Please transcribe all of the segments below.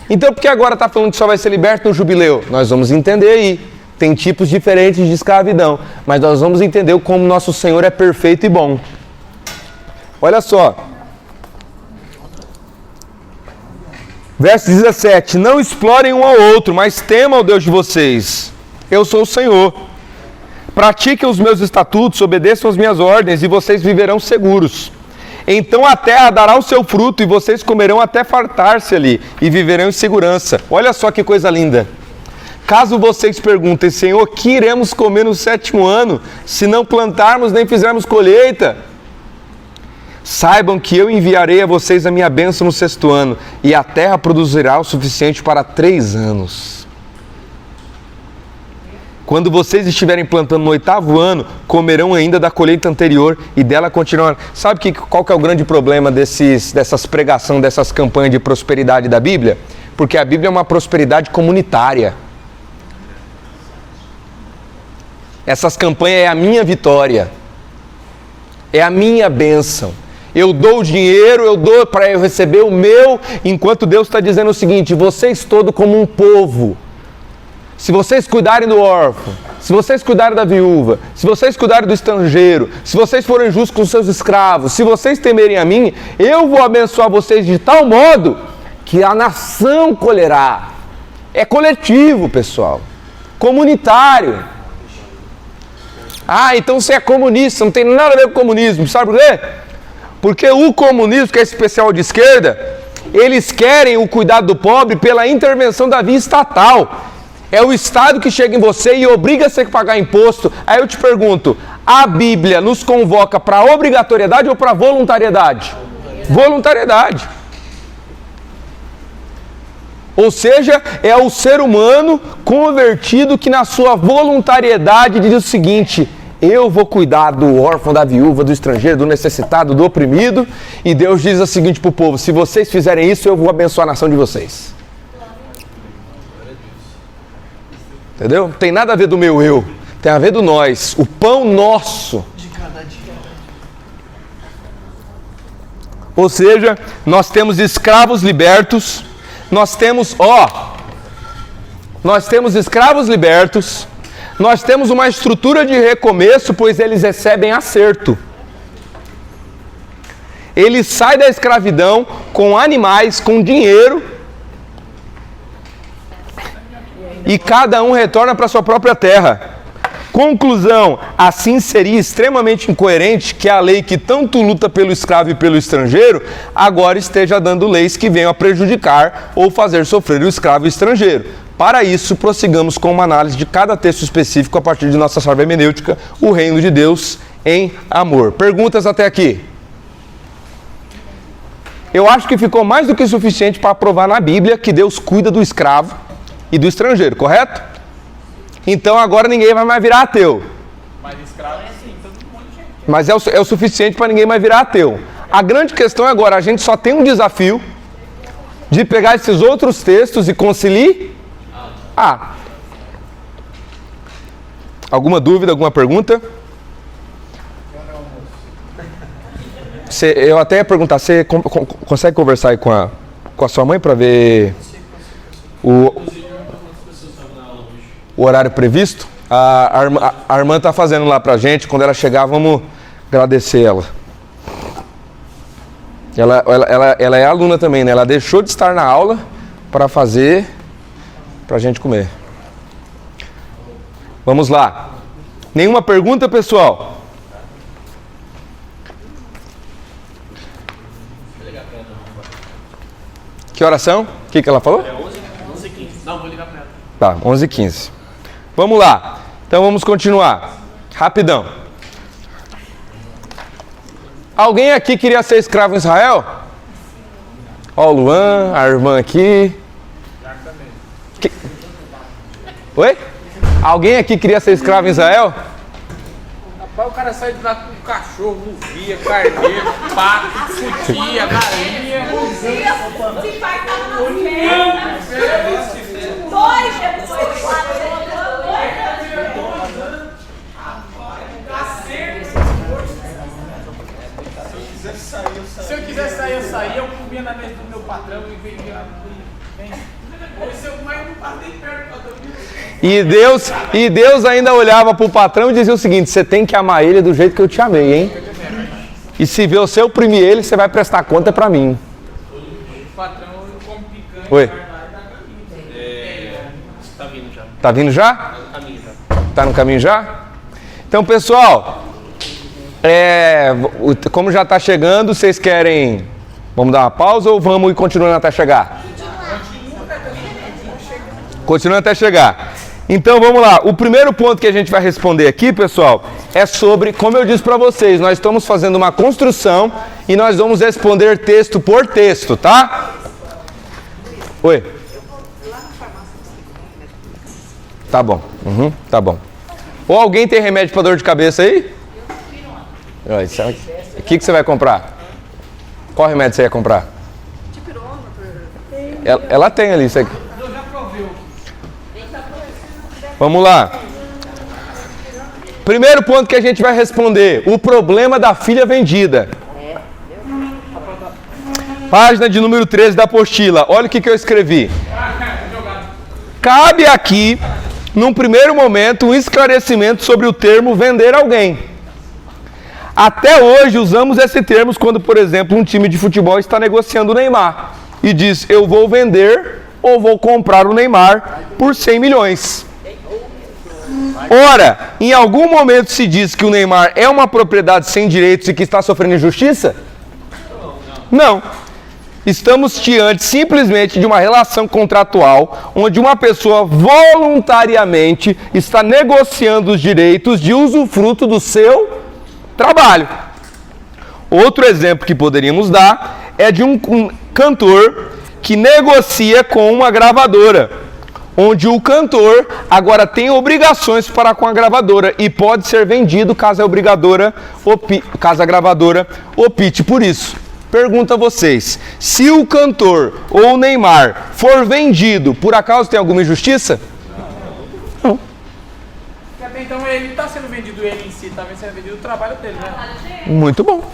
Então por que agora está falando que só vai ser liberto no jubileu? Nós vamos entender aí. Tem tipos diferentes de escravidão, mas nós vamos entender como nosso Senhor é perfeito e bom. Olha só. Verso 17. Não explorem um ao outro, mas temam ao Deus de vocês. Eu sou o Senhor. Pratiquem os meus estatutos, obedeçam as minhas ordens e vocês viverão seguros. Então a terra dará o seu fruto e vocês comerão até fartar-se ali e viverão em segurança. Olha só que coisa linda. Caso vocês perguntem, Senhor, que iremos comer no 7º ano, se não plantarmos nem fizermos colheita? Saibam que eu enviarei a vocês a minha bênção no 6º ano, e a terra produzirá o suficiente para 3 anos. Quando vocês estiverem plantando no 8º ano, comerão ainda da colheita anterior e dela continuarão. Sabe qual que é o grande problema dessas pregações, dessas campanhas de prosperidade da Bíblia? Porque a Bíblia é uma prosperidade comunitária. Essas campanhas é a minha vitória, é a minha bênção. Eu dou o dinheiro, eu dou para eu receber o meu, enquanto Deus está dizendo o seguinte: vocês todos como um povo, se vocês cuidarem do órfão, se vocês cuidarem da viúva, se vocês cuidarem do estrangeiro, se vocês forem justos com seus escravos, se vocês temerem a mim, eu vou abençoar vocês de tal modo que a nação colherá. É coletivo, pessoal, comunitário. Ah, então você é comunista, não tem nada a ver com comunismo, sabe por quê? Porque o comunismo, que é especial de esquerda, eles querem o cuidado do pobre pela intervenção da via estatal. É o Estado que chega em você e obriga você a pagar imposto. Aí eu te pergunto, a Bíblia nos convoca para obrigatoriedade ou para voluntariedade? Voluntariedade. Ou seja, é o ser humano convertido que na sua voluntariedade diz o seguinte: eu vou cuidar do órfão, da viúva, do estrangeiro, do necessitado, do oprimido. E Deus diz o seguinte para o povo: se vocês fizerem isso, eu vou abençoar a nação de vocês. Entendeu? Não tem nada a ver do meu eu, tem a ver do nós, o pão nosso. De cada dia. Ou seja, nós temos escravos libertos, nós temos escravos libertos, nós temos uma estrutura de recomeço, pois eles recebem acerto. Eles saem da escravidão com animais, com dinheiro, e cada um retorna para sua própria terra. Conclusão: assim seria extremamente incoerente que a lei que tanto luta pelo escravo e pelo estrangeiro agora esteja dando leis que venham a prejudicar ou fazer sofrer o escravo e o estrangeiro. Para isso, prossigamos com uma análise de cada texto específico a partir de nossa chave hermenêutica, o reino de Deus em amor. Perguntas até aqui? Eu acho que ficou mais do que suficiente para provar na Bíblia que Deus cuida do escravo e do estrangeiro, correto? Então agora ninguém vai mais virar ateu. Mas escravo é assim, todo mundo. Mas é o suficiente para ninguém mais virar ateu. A grande questão é agora, a gente só tem um desafio de pegar esses outros textos e conciliar. Alguma dúvida, alguma pergunta? Eu até ia perguntar, você consegue conversar aí com a sua mãe para ver o horário previsto? A irmã está fazendo lá pra gente. Quando ela chegar, vamos agradecer ela. Ela é aluna também, né? Ela deixou de estar na aula para fazer pra gente comer. Vamos lá. Nenhuma pergunta, pessoal? Que oração? O que ela falou? 11h15. Não, vou ligar pra ela. Tá, 11h15. Vamos lá. Então vamos continuar. Rapidão. Alguém aqui queria ser escravo em Israel? Ó, o Luan, a irmã aqui. Oi? Alguém aqui queria ser escravo em Israel? Rapaz, o cara sai de lá com cachorro, movia, carneiro, pato, futia, galinha. Se pai tava na perna. Dois depois. Se eu quisesse sair, eu saía. Eu comia na mesa do meu patrão e vendia. E Deus ainda olhava para o patrão e dizia o seguinte: você tem que amar ele do jeito que eu te amei, hein? E se você oprimir ele, você vai prestar conta para mim. O patrão come picante. Oi. Tá vindo já. Tá vindo já? Tá no caminho já. Tá no caminho já? Então, pessoal, como já está chegando, vocês querem... Vamos dar uma pausa ou vamos ir continuando até chegar? Continuando até chegar. Então, vamos lá. O primeiro ponto que a gente vai responder aqui, pessoal, é sobre, como eu disse para vocês, nós estamos fazendo uma construção e nós vamos responder texto por texto, tá? Oi. Tá bom. Tá bom. Ou alguém tem remédio para dor de cabeça aí? O que você vai comprar? Qual remédio você ia comprar? Ela tem ali, isso aqui. Vamos lá. Primeiro ponto que a gente vai responder: o problema da filha vendida. Página de número 13 da apostila. Olha o que eu escrevi. Cabe aqui, num primeiro momento, um esclarecimento sobre o termo vender alguém. Até hoje usamos esse termo quando, por exemplo, um time de futebol está negociando o Neymar e diz: eu vou vender ou vou comprar o Neymar por 100 milhões. Ora, em algum momento se diz que o Neymar é uma propriedade sem direitos e que está sofrendo injustiça? Não. Estamos diante simplesmente de uma relação contratual onde uma pessoa voluntariamente está negociando os direitos de usufruto do seu trabalho. Outro exemplo que poderíamos dar é de um cantor que negocia com uma gravadora, onde o cantor agora tem obrigações para com a gravadora e pode ser vendido caso a gravadora opte por isso. Pergunto a vocês: se o cantor ou o Neymar for vendido, por acaso tem alguma injustiça? Não. Porque até então ele está sendo vendido, ele em si está sendo vendido o trabalho dele, né? Muito bom.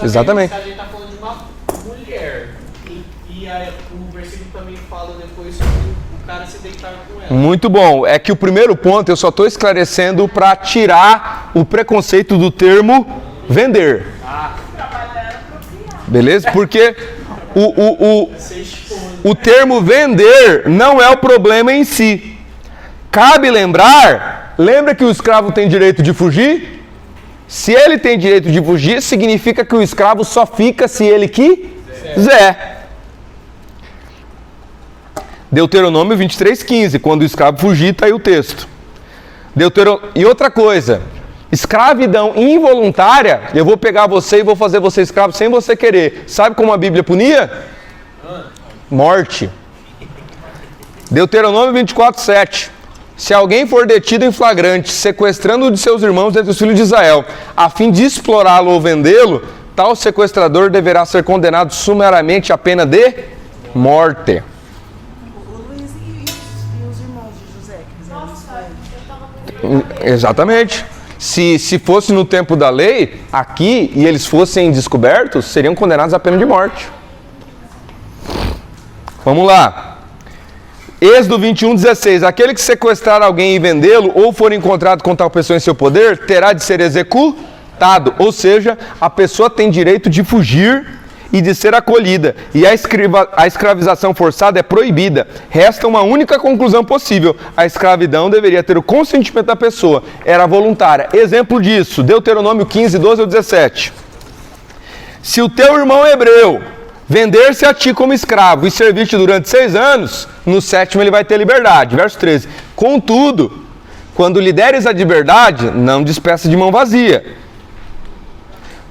Exatamente. A gente está falando de uma mulher. E o versículo também fala depois sobre o cara se deitar com ela. Muito bom. É que o primeiro ponto eu só estou esclarecendo para tirar o preconceito do vender. Beleza? Porque o termo vender não é o problema em si. Cabe lembra que o escravo tem direito de fugir? Se ele tem direito de fugir, significa que o escravo só fica se ele quiser. Deuteronômio 23:15, quando o escravo fugir, está aí o texto. E outra coisa, escravidão involuntária, eu vou pegar você e vou fazer você escravo sem você querer. Sabe como a Bíblia punia? Morte. Deuteronômio 24:7. Se alguém for detido em flagrante, sequestrando um de seus irmãos entre os filhos de Israel, a fim de explorá-lo ou vendê-lo, tal sequestrador deverá ser condenado sumariamente à pena de morte. Exatamente. Se fosse no tempo da lei, aqui, e eles fossem descobertos, seriam condenados à pena de morte. Vamos lá. Êxodo 21:16. Aquele que sequestrar alguém e vendê-lo, ou for encontrado com tal pessoa em seu poder, terá de ser executado. Ou seja, a pessoa tem direito de fugir e de ser acolhida. E a escravização forçada é proibida. Resta uma única conclusão possível: a escravidão deveria ter o consentimento da pessoa. Era voluntária. Exemplo disso, Deuteronômio 15:12-17. Se o teu irmão hebreu vender-se a ti como escravo e servir-te durante 6 anos, no 7º ele vai ter liberdade. Verso 13. Contudo, quando lhe deres a liberdade, não despeça de mão vazia.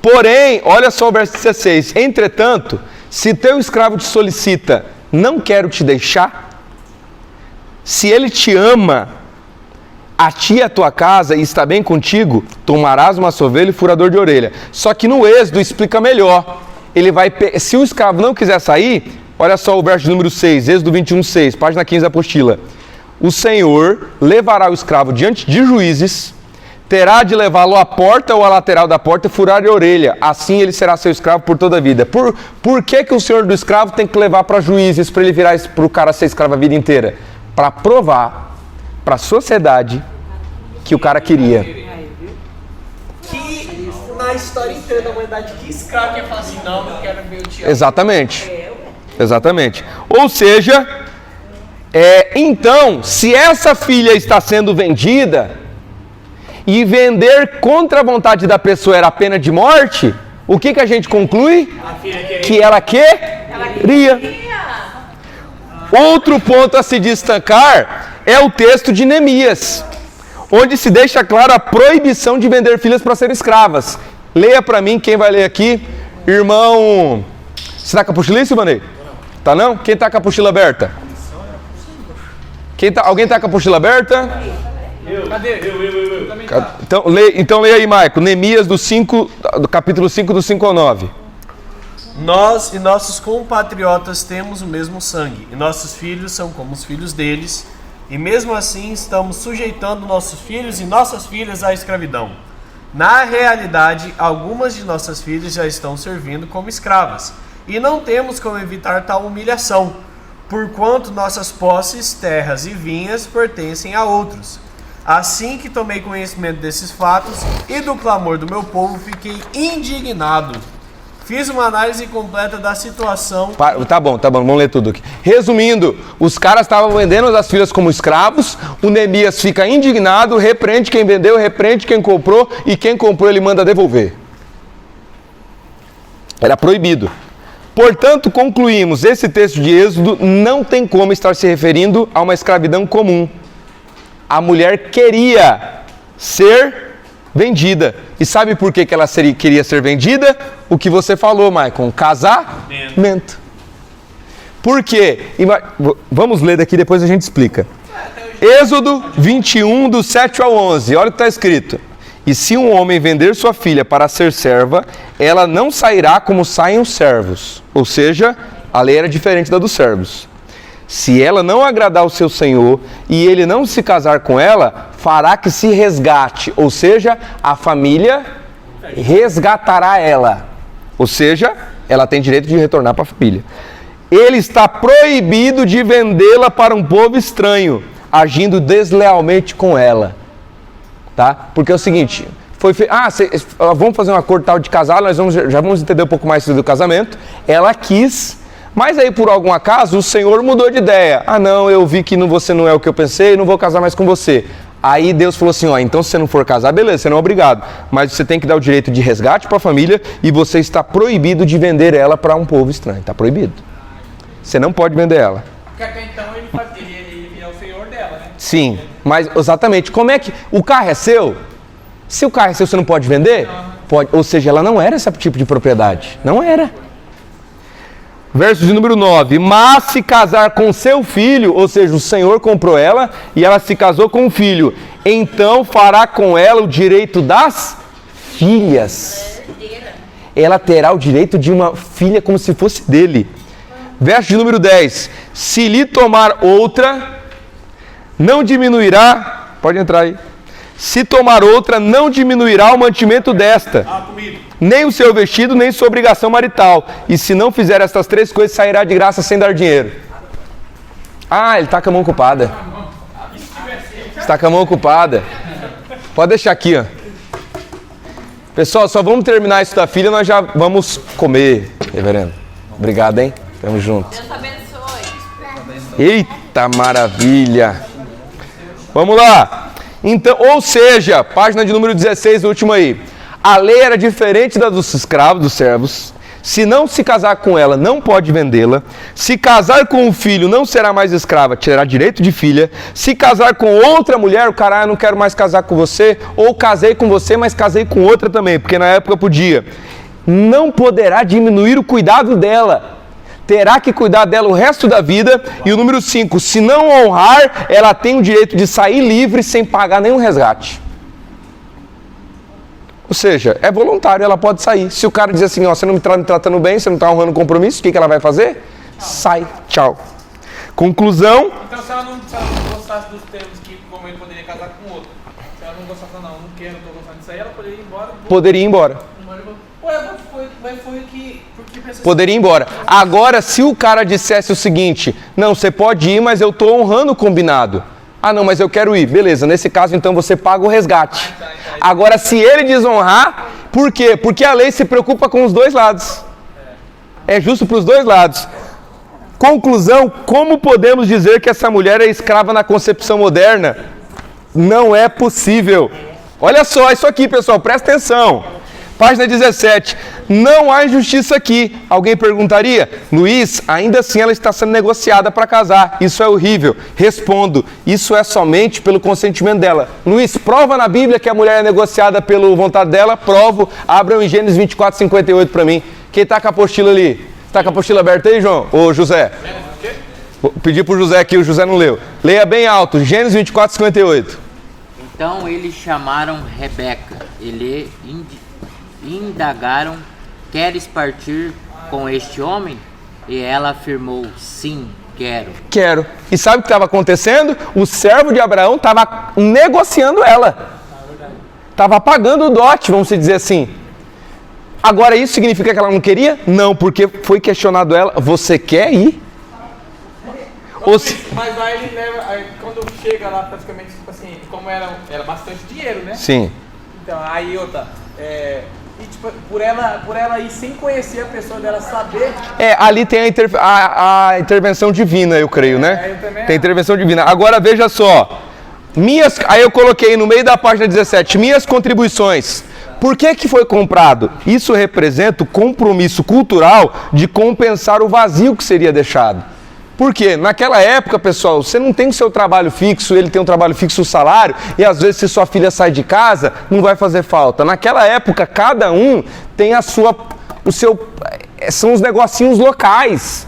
Porém, olha só o verso 16. Entretanto, se teu escravo te solicita, não quero te deixar, se ele te ama, a ti e a tua casa, e está bem contigo, tomarás uma ovelha e furador de orelha. Só que no Êxodo explica melhor. Se o escravo não quiser sair, olha só o verso número 6, Êxodo 21:6, página 15 da apostila. O Senhor levará o escravo diante de juízes, terá de levá-lo à porta ou à lateral da porta e furar a orelha. Assim ele será seu escravo por toda a vida. Por que o senhor do escravo tem que levar para juízes para ele virar para o cara ser escravo a vida inteira? Para provar para a sociedade que o cara queria. Que na história inteira da humanidade, que escravo ia falar assim, não quero ver o tio. Exatamente. Exatamente. Ou seja, então, se essa filha está sendo vendida e vender contra a vontade da pessoa era a pena de morte, o que a gente conclui? Que ela queria. Outro ponto a se destacar é o texto de Neemias, onde se deixa clara a proibição de vender filhas para serem escravas. Leia para mim, quem vai ler aqui? Irmão... Você está com a apostila aí, Silvanei? Tá não? Quem está com a apostila aberta? Alguém está com a apostila aberta? Cadê? Eu também tá. Então leia aí, Maico. Neemias do capítulo 5, do 5 ao 9. Nós e nossos compatriotas temos o mesmo sangue, e nossos filhos são como os filhos deles, e mesmo assim estamos sujeitando nossos filhos e nossas filhas à escravidão. Na realidade, algumas de nossas filhas já estão servindo como escravas, e não temos como evitar tal humilhação, porquanto nossas posses, terras e vinhas pertencem a outros. Assim que tomei conhecimento desses fatos e do clamor do meu povo, fiquei indignado. Fiz uma análise completa da situação. Tá bom, vamos ler tudo aqui. Resumindo, os caras estavam vendendo as filhas como escravos, o Neemias fica indignado, repreende quem vendeu, repreende quem comprou, e quem comprou ele manda devolver. Era proibido. Portanto, concluímos, esse texto de Êxodo não tem como estar se referindo a uma escravidão comum. A mulher queria ser vendida. E sabe por que ela queria ser vendida? O que você falou, Maicon, casamento. Por quê? Vamos ler daqui, depois a gente explica. Êxodo 21, do 7 ao 11, olha o que está escrito. E se um homem vender sua filha para ser serva, ela não sairá como saem os servos. Ou seja, a lei era diferente da dos servos. Se ela não agradar o seu senhor e ele não se casar com ela, fará que se resgate. Ou seja, a família resgatará ela. Ou seja, ela tem direito de retornar para a família. Ele está proibido de vendê-la para um povo estranho, agindo deslealmente com ela. Tá? Porque é o seguinte, vamos fazer um acordo tal de casar, nós já vamos entender um pouco mais do casamento. Ela quis, mas aí por algum acaso o Senhor mudou de ideia. Não, eu vi que você não é o que eu pensei, não vou casar mais com você. Aí Deus falou assim, então se você não for casar, beleza, você não é obrigado. Mas você tem que dar o direito de resgate para a família e você está proibido de vender ela para um povo estranho. Está proibido. Você não pode vender ela. Porque até então ele é o senhor dela, né? Sim, mas exatamente, como é que... O carro é seu? Se o carro é seu, você não pode vender? Pode, ou seja, ela não era esse tipo de propriedade. Não era. Verso de número 9. Mas se casar com seu filho, ou seja, o Senhor comprou ela e ela se casou com o filho, então fará com ela o direito das filhas. Ela terá o direito de uma filha como se fosse dele. Verso de número 10. Se lhe tomar outra, não diminuirá... Pode entrar aí. Se tomar outra, não diminuirá o mantimento desta, nem o seu vestido, nem sua obrigação marital. E se não fizer estas três coisas, sairá de graça sem dar dinheiro. Ele está com a mão ocupada. Está com a mão ocupada. Pode deixar aqui, ó. Pessoal, só vamos terminar isso da filha, nós já vamos comer, reverendo. Obrigado, hein? Tamo junto. Deus abençoe. Eita maravilha. Vamos lá. Então, ou seja, página de número 16, última aí. A lei era diferente da dos escravos, dos servos. Se não se casar com ela, não pode vendê-la. Se casar com o filho, não será mais escrava, terá direito de filha. Se casar com outra mulher, o cara, não quero mais casar com você. Ou casei com você, mas casei com outra também, porque na época podia. Não poderá diminuir o cuidado dela. Terá que cuidar dela o resto da vida. E o número 5, se não honrar, ela tem o direito de sair livre sem pagar nenhum resgate. Ou seja, é voluntário, ela pode sair. Se o cara diz assim, você não me está me tratando bem, você não está honrando o compromisso, o que ela vai fazer? Sai, tchau. Conclusão. Então se ela não gostasse dos termos que o homem poderia casar com outro, se ela não gostasse, não quero, não estou gostando disso aí, ela poderia ir embora. Poderia ir embora. Poderia ir embora. Agora, se o cara dissesse o seguinte, não, você pode ir, mas eu estou honrando o combinado. Ah, não, mas eu quero ir. Beleza, nesse caso, então, você paga o resgate. Agora, se ele desonrar, por quê? Porque a lei se preocupa com os dois lados. É justo para os dois lados. Conclusão, como podemos dizer que essa mulher é escrava na concepção moderna? Não é possível. Olha só isso aqui, pessoal, presta atenção. Página 17. Não há injustiça aqui. Alguém perguntaria? Luiz, ainda assim ela está sendo negociada para casar. Isso é horrível. Respondo, isso é somente pelo consentimento dela. Luiz, prova na Bíblia que a mulher é negociada pela vontade dela? Provo. Abram em Gênesis 24, 58 para mim. Quem está com a apostila ali? Está com a apostila aberta aí, João? Ô, José. Vou pedir para o José aqui, o José não leu. Leia bem alto, Gênesis 24, 58. Então eles chamaram Rebeca e lhe indagaram: queres partir com este homem? E ela afirmou: sim, quero. Quero. E sabe o que estava acontecendo? O servo de Abraão estava negociando ela. Estava pagando o dote, vamos dizer assim. Agora isso significa que ela não queria? Não, porque foi questionado ela: você quer ir? Mas aí ele leva, aí quando chega lá, praticamente, tipo assim, como era bastante dinheiro, né? Sim. Então, aí outra, e tipo, por ela ir sem conhecer a pessoa dela, saber... Ali tem a intervenção divina, eu creio, né? Tem intervenção divina. Agora veja só, aí eu coloquei no meio da página 17, minhas contribuições. Por que foi comprado? Isso representa o compromisso cultural de compensar o vazio que seria deixado. Por quê? Naquela época, pessoal, você não tem o seu trabalho fixo, ele tem um trabalho fixo, o salário, e às vezes se sua filha sai de casa, não vai fazer falta. Naquela época, cada um tem são os negocinhos locais.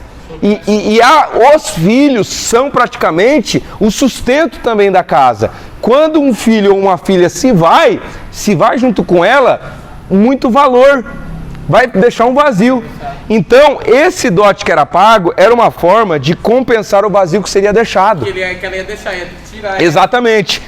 Os filhos são praticamente o sustento também da casa. Quando um filho ou uma filha se vai junto com ela, muito valor. Vai deixar um vazio. Então, esse dote que era pago era uma forma de compensar o vazio que seria deixado. Que ela ia deixar, ia tirar. Exatamente.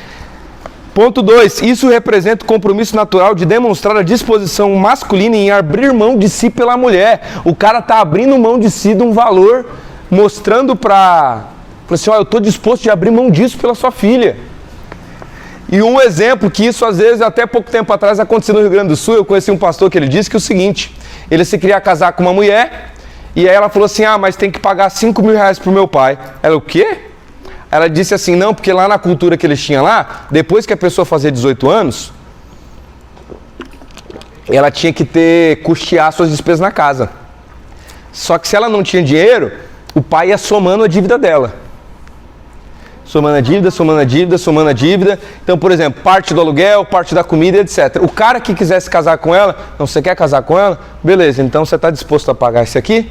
Ponto 2. Isso representa o compromisso natural de demonstrar a disposição masculina em abrir mão de si pela mulher. O cara está abrindo mão de si de um valor, mostrando para assim, eu estou disposto de abrir mão disso pela sua filha. E um exemplo que isso às vezes até pouco tempo atrás aconteceu no Rio Grande do Sul, eu conheci um pastor que ele disse que é o seguinte: ele se queria casar com uma mulher e aí ela falou assim: mas tem que pagar 5 mil reais pro meu pai. Ela, o quê? Ela disse assim: não, porque lá na cultura que eles tinham lá, depois que a pessoa fazia 18 anos, ela tinha que custear suas despesas na casa. Só que se ela não tinha dinheiro, o pai ia somando a dívida dela. Somando a dívida, somando a dívida, somando a dívida. Então, por exemplo, parte do aluguel, parte da comida, etc. O cara que quisesse casar com ela, não, você quer casar com ela? Beleza, então você está disposto a pagar isso aqui?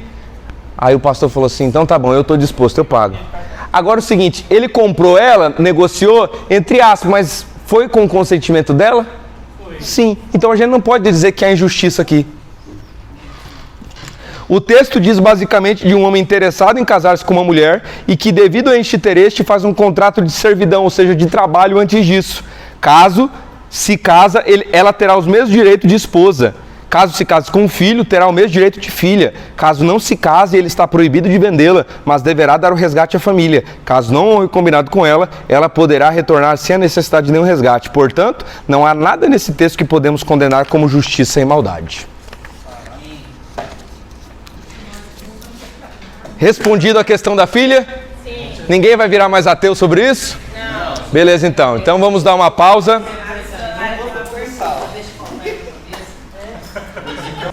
Aí o pastor falou assim: então tá bom, eu estou disposto, eu pago. Agora o seguinte, ele comprou ela, negociou, entre aspas, mas foi com o consentimento dela? Foi. Sim, então a gente não pode dizer que há injustiça aqui. O texto diz basicamente de um homem interessado em casar-se com uma mulher e que, devido a este interesse, faz um contrato de servidão, ou seja, de trabalho antes disso. Caso se casa, ela terá os mesmos direitos de esposa. Caso se case com um filho, terá o mesmo direito de filha. Caso não se case, ele está proibido de vendê-la, mas deverá dar o resgate à família. Caso não honre combinado com ela, ela poderá retornar sem a necessidade de nenhum resgate. Portanto, não há nada nesse texto que podemos condenar como justiça e maldade. Respondido a questão da filha? Sim. Ninguém vai virar mais ateu sobre isso? Não. Beleza, então. Então vamos dar uma pausa.